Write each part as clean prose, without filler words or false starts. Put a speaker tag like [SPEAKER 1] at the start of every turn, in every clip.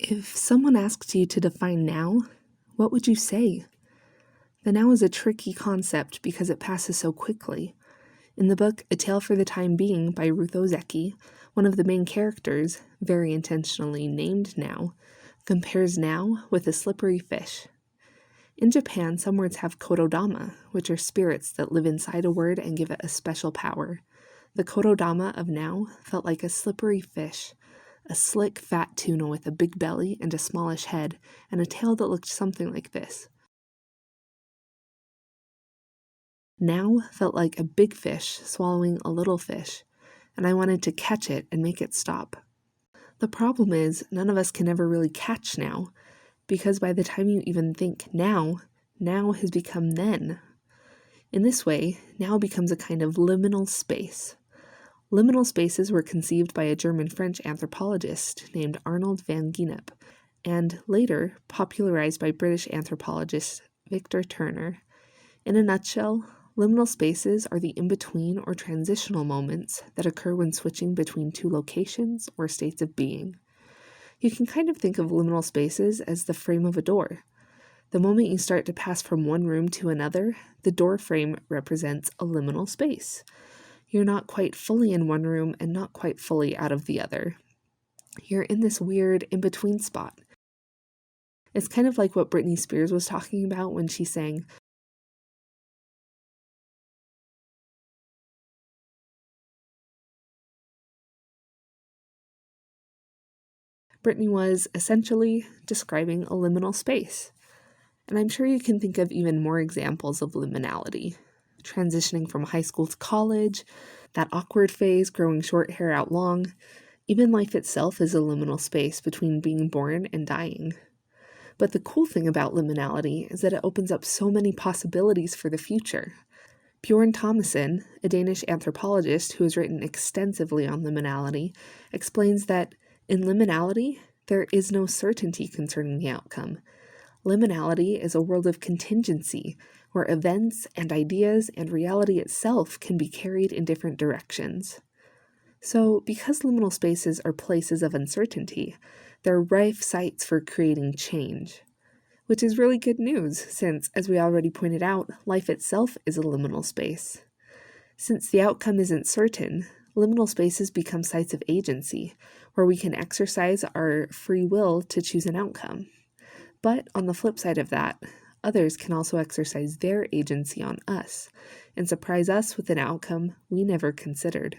[SPEAKER 1] If someone asked you to define now, what would you say? The now is a tricky concept because it passes so quickly. In the book A Tale for the Time Being by Ruth Ozeki, one of the main characters, very intentionally named Now, compares now with a slippery fish. In Japan, some words have korodama, which are spirits that live inside a word and give it a special power. The korodama of now felt like a slippery fish, a slick, fat tuna with a big belly and a smallish head, and a tail that looked something like this. Now felt like a big fish swallowing a little fish, and I wanted to catch it and make it stop. The problem is, none of us can ever really catch now, because by the time you even think now has become then. In this way, now becomes a kind of liminal space. Liminal spaces were conceived by a German-French anthropologist named Arnold van Gennep, and later popularized by British anthropologist Victor Turner. In a nutshell, liminal spaces are the in-between or transitional moments that occur when switching between two locations or states of being. You can kind of think of liminal spaces as the frame of a door. The moment you start to pass from one room to another, the door frame represents a liminal space. You're not quite fully in one room and not quite fully out of the other. You're in this weird in-between spot. It's kind of like what Britney Spears was talking about when she sang, Britney was essentially describing a liminal space. And I'm sure you can think of even more examples of liminality. Transitioning from high school to college, that awkward phase, growing short hair out long. Even life itself is a liminal space between being born and dying. But the cool thing about liminality is that it opens up so many possibilities for the future. Bjorn Thomason, a Danish anthropologist who has written extensively on liminality, explains that in liminality, there is no certainty concerning the outcome. Liminality is a world of contingency, where events and ideas and reality itself can be carried in different directions. So, because liminal spaces are places of uncertainty, they're rife sites for creating change. Which is really good news, since, as we already pointed out, life itself is a liminal space. Since the outcome isn't certain, liminal spaces become sites of agency, where we can exercise our free will to choose an outcome. But on the flip side of that, others can also exercise their agency on us and surprise us with an outcome we never considered.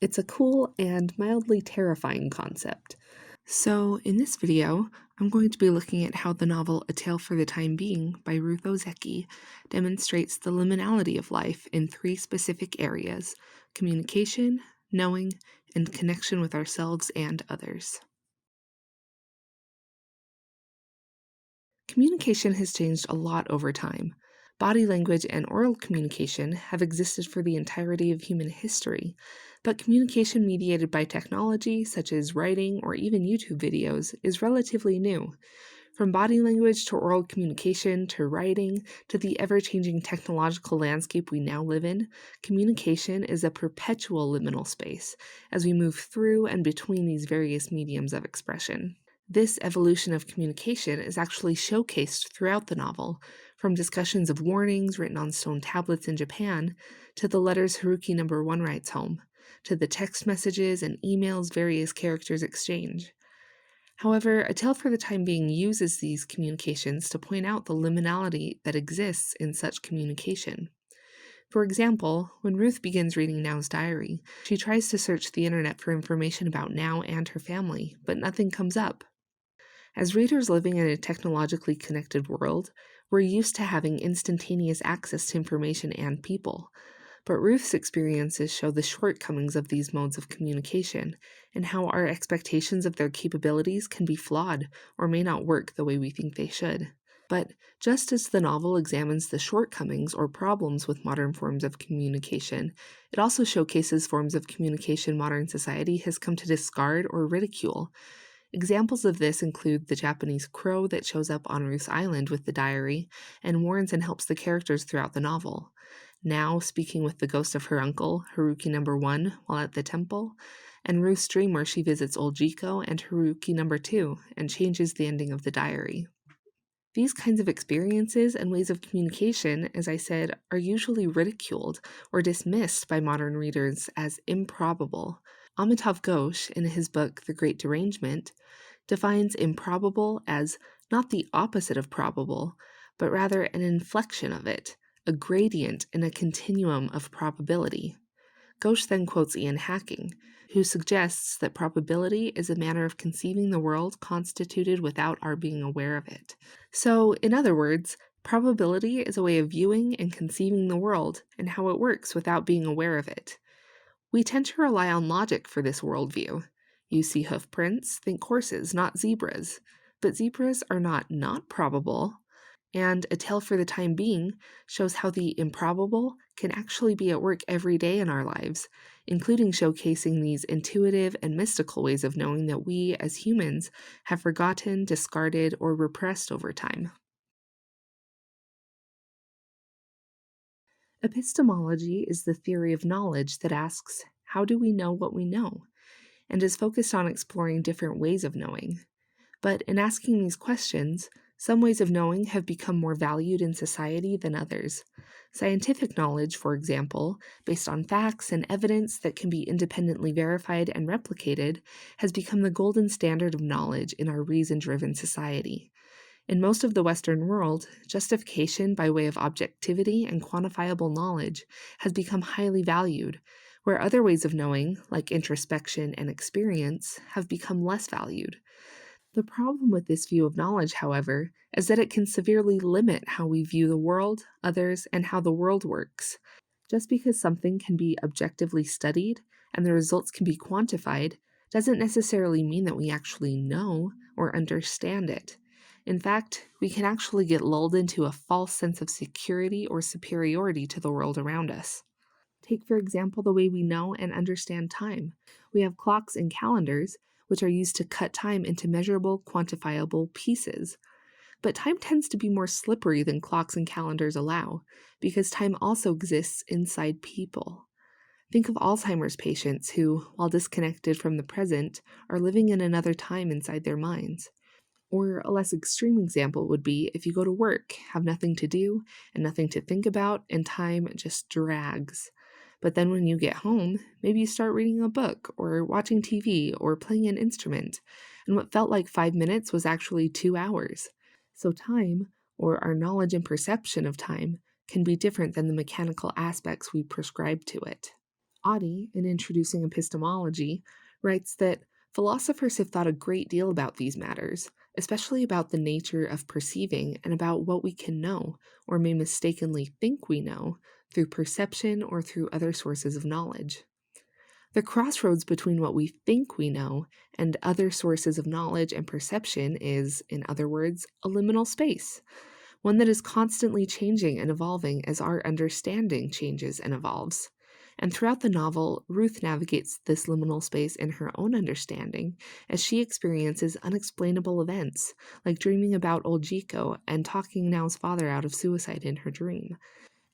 [SPEAKER 1] It's a cool and mildly terrifying concept. So in this video, I'm going to be looking at how the novel A Tale for the Time Being by Ruth Ozeki demonstrates the liminality of life in 3 specific areas: communication, knowing, and connection with ourselves and others. Communication has changed a lot over time. Body language and oral communication have existed for the entirety of human history, but communication mediated by technology, such as writing or even YouTube videos, is relatively new. From body language to oral communication to writing to the ever-changing technological landscape we now live in, communication is a perpetual liminal space as we move through and between these various mediums of expression. This evolution of communication is actually showcased throughout the novel, from discussions of warnings written on stone tablets in Japan, to the letters Haruki No. 1 writes home, to the text messages and emails various characters exchange. However, A Tale for the Time Being uses these communications to point out the liminality that exists in such communication. For example, when Ruth begins reading Now's diary, she tries to search the internet for information about Now and her family, but nothing comes up. As readers living in a technologically connected world, we're used to having instantaneous access to information and people. But Ruth's experiences show the shortcomings of these modes of communication, and how our expectations of their capabilities can be flawed or may not work the way we think they should. But just as the novel examines the shortcomings or problems with modern forms of communication, it also showcases forms of communication modern society has come to discard or ridicule. Examples of this include the Japanese crow that shows up on Ruth's island with the diary and warns and helps the characters throughout the novel. Now speaking with the ghost of her uncle, Haruki No. 1, while at the temple, and Ruth's dream where she visits Ozeki and Haruki number 2 and changes the ending of the diary. These kinds of experiences and ways of communication, as I said, are usually ridiculed or dismissed by modern readers as improbable. Amitav Ghosh, in his book The Great Derangement, defines improbable as not the opposite of probable, but rather an inflection of it, a gradient in a continuum of probability. Ghosh then quotes Ian Hacking, who suggests that probability is a manner of conceiving the world constituted without our being aware of it. So, in other words, probability is a way of viewing and conceiving the world and how it works without being aware of it. We tend to rely on logic for this worldview. You see hoof prints, think horses, not zebras. But zebras are not probable, and A Tale for the Time Being shows how the improbable can actually be at work every day in our lives, including showcasing these intuitive and mystical ways of knowing that we, as humans, have forgotten, discarded, or repressed over time. Epistemology is the theory of knowledge that asks, how do we know what we know? And is focused on exploring different ways of knowing. But in asking these questions, some ways of knowing have become more valued in society than others. Scientific knowledge, for example, based on facts and evidence that can be independently verified and replicated, has become the golden standard of knowledge in our reason-driven society. In most of the Western world, justification by way of objectivity and quantifiable knowledge has become highly valued, where other ways of knowing, like introspection and experience, have become less valued. The problem with this view of knowledge, however, is that it can severely limit how we view the world, others, and how the world works. Just because something can be objectively studied and the results can be quantified doesn't necessarily mean that we actually know or understand it. In fact, we can actually get lulled into a false sense of security or superiority to the world around us. Take, for example, the way we know and understand time. We have clocks and calendars, which are used to cut time into measurable, quantifiable pieces. But time tends to be more slippery than clocks and calendars allow, because time also exists inside people. Think of Alzheimer's patients who, while disconnected from the present, are living in another time inside their minds. Or a less extreme example would be if you go to work, have nothing to do, and nothing to think about, and time just drags. But then when you get home, maybe you start reading a book, or watching TV, or playing an instrument, and what felt like 5 minutes was actually 2 hours. So time, or our knowledge and perception of time, can be different than the mechanical aspects we prescribe to it. Adi, in Introducing Epistemology, writes that philosophers have thought a great deal about these matters, especially about the nature of perceiving and about what we can know, or may mistakenly think we know, through perception or through other sources of knowledge. The crossroads between what we think we know and other sources of knowledge and perception is, in other words, a liminal space, one that is constantly changing and evolving as our understanding changes and evolves. And throughout the novel, Ruth navigates this liminal space in her own understanding as she experiences unexplainable events, like dreaming about old Jiko and talking Nao's father out of suicide in her dream.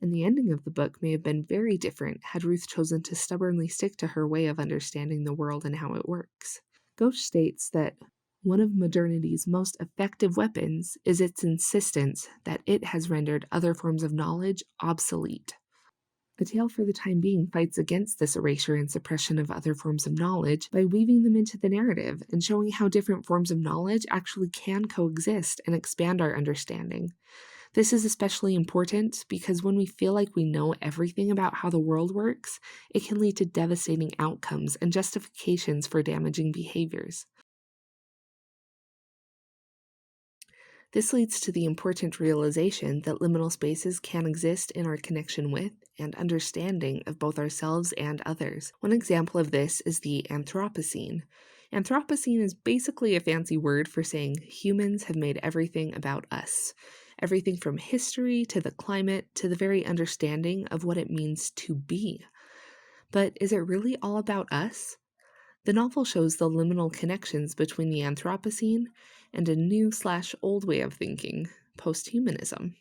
[SPEAKER 1] And the ending of the book may have been very different had Ruth chosen to stubbornly stick to her way of understanding the world and how it works. Ghosh states that one of modernity's most effective weapons is its insistence that it has rendered other forms of knowledge obsolete. A Tale for the Time Being fights against this erasure and suppression of other forms of knowledge by weaving them into the narrative and showing how different forms of knowledge actually can coexist and expand our understanding. This is especially important because when we feel like we know everything about how the world works, it can lead to devastating outcomes and justifications for damaging behaviors. This leads to the important realization that liminal spaces can exist in our connection with and understanding of both ourselves and others. One example of this is the Anthropocene. Anthropocene is basically a fancy word for saying humans have made everything about us. Everything from history to the climate to the very understanding of what it means to be. But is it really all about us? The novel shows the liminal connections between the Anthropocene and a new/old way of thinking, posthumanism.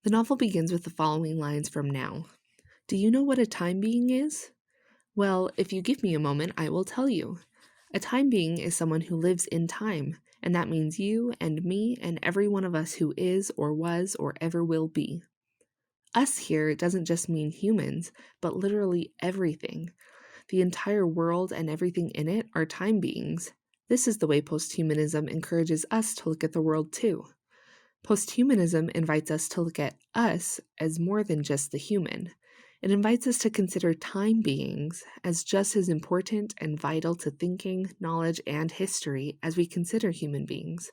[SPEAKER 1] The novel begins with the following lines from Now. Do you know what a time being is? Well, if you give me a moment, I will tell you. A time being is someone who lives in time, and that means you and me and every one of us who is or was or ever will be. Us here doesn't just mean humans, but literally everything. The entire world and everything in it are time beings. This is the way posthumanism encourages us to look at the world too. Posthumanism invites us to look at us as more than just the human. It invites us to consider time beings as just as important and vital to thinking, knowledge, and history as we consider human beings.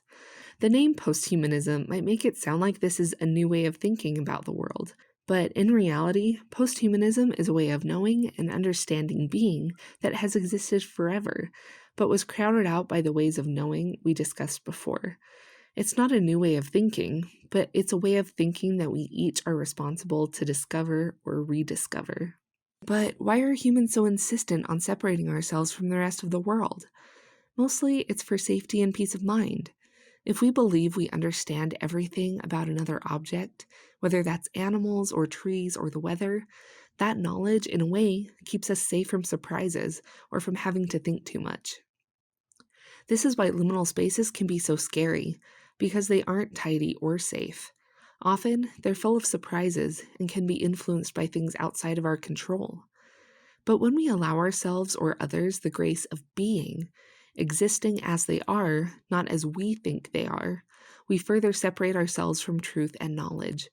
[SPEAKER 1] The name posthumanism might make it sound like this is a new way of thinking about the world, but in reality, posthumanism is a way of knowing and understanding being that has existed forever, but was crowded out by the ways of knowing we discussed before. It's not a new way of thinking, but it's a way of thinking that we each are responsible to discover or rediscover. But why are humans so insistent on separating ourselves from the rest of the world? Mostly, it's for safety and peace of mind. If we believe we understand everything about another object, whether that's animals or trees or the weather, that knowledge, in a way, keeps us safe from surprises or from having to think too much. This is why liminal spaces can be so scary, because they aren't tidy or safe. Often, they're full of surprises and can be influenced by things outside of our control. But when we allow ourselves or others the grace of being, existing as they are, not as we think they are, we further separate ourselves from truth and knowledge,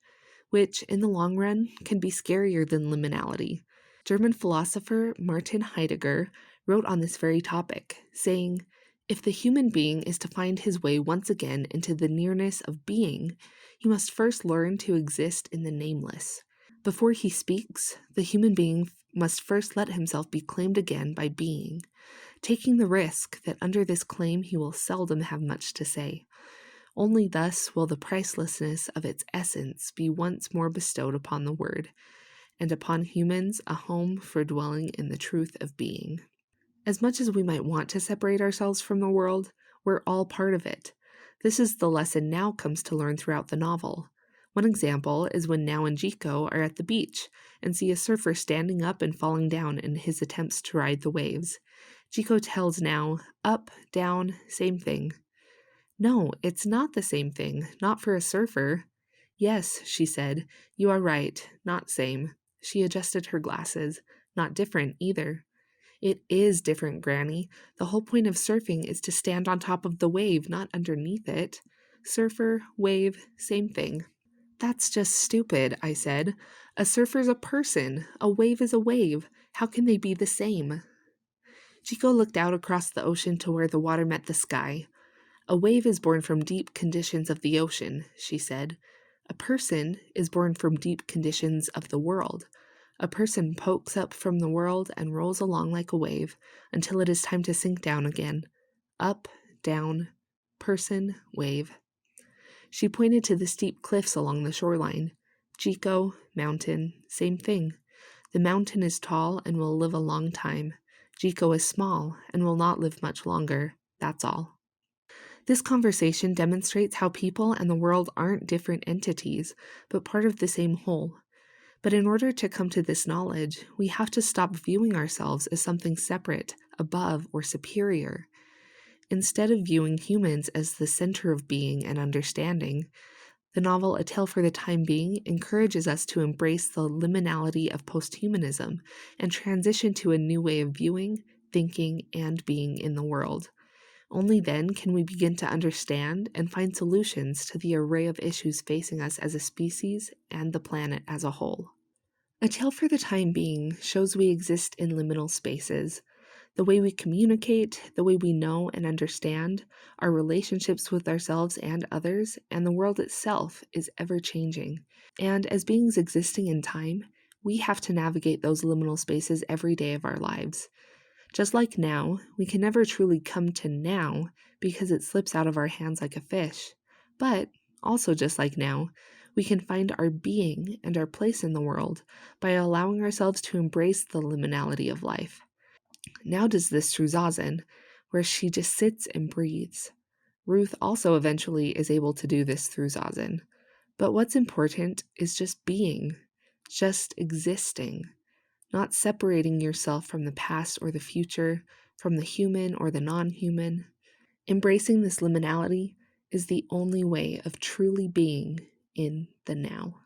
[SPEAKER 1] which, in the long run, can be scarier than liminality. German philosopher Martin Heidegger wrote on this very topic, saying, "If the human being is to find his way once again into the nearness of being, he must first learn to exist in the nameless. Before he speaks, the human being must first let himself be claimed again by being, taking the risk that under this claim he will seldom have much to say. Only thus will the pricelessness of its essence be once more bestowed upon the word, and upon humans a home for dwelling in the truth of being." As much as we might want to separate ourselves from the world, we're all part of it. This is the lesson Now comes to learn throughout the novel. One example is when Now and Jiko are at the beach and see a surfer standing up and falling down in his attempts to ride the waves. Jiko tells Now, "Up, down, same thing." "No, it's not the same thing, not for a surfer." "Yes," she said, "you are right, not same." She adjusted her glasses. "Not different either." "It is different, Granny. The whole point of surfing is to stand on top of the wave, not underneath it." "Surfer, wave, same thing." "That's just stupid," I said. "A surfer's a person. A wave is a wave. How can they be the same?" Chico looked out across the ocean to where the water met the sky. "A wave is born from deep conditions of the ocean," she said. "A person is born from deep conditions of the world. A person pokes up from the world and rolls along like a wave until it is time to sink down again. Up, down, person, wave." She pointed to the steep cliffs along the shoreline. "Chico, mountain, same thing. The mountain is tall and will live a long time. Chico is small and will not live much longer. That's all." This conversation demonstrates how people and the world aren't different entities, but part of the same whole. But in order to come to this knowledge, we have to stop viewing ourselves as something separate, above, or superior. Instead of viewing humans as the center of being and understanding, the novel A Tale for the Time Being encourages us to embrace the liminality of posthumanism and transition to a new way of viewing, thinking, and being in the world. Only then can we begin to understand and find solutions to the array of issues facing us as a species and the planet as a whole. A Tale for the Time Being shows we exist in liminal spaces. The way we communicate, the way we know and understand, our relationships with ourselves and others, and the world itself is ever changing. And as beings existing in time, we have to navigate those liminal spaces every day of our lives. Just like now, we can never truly come to now because it slips out of our hands like a fish. But, also just like now, we can find our being and our place in the world by allowing ourselves to embrace the liminality of life. Now does this through Zazen, where she just sits and breathes. Ruth also eventually is able to do this through Zazen. But what's important is just being, just existing. not separating yourself from the past or the future, from the human or the non-human. Embracing this liminality is the only way of truly being in the now.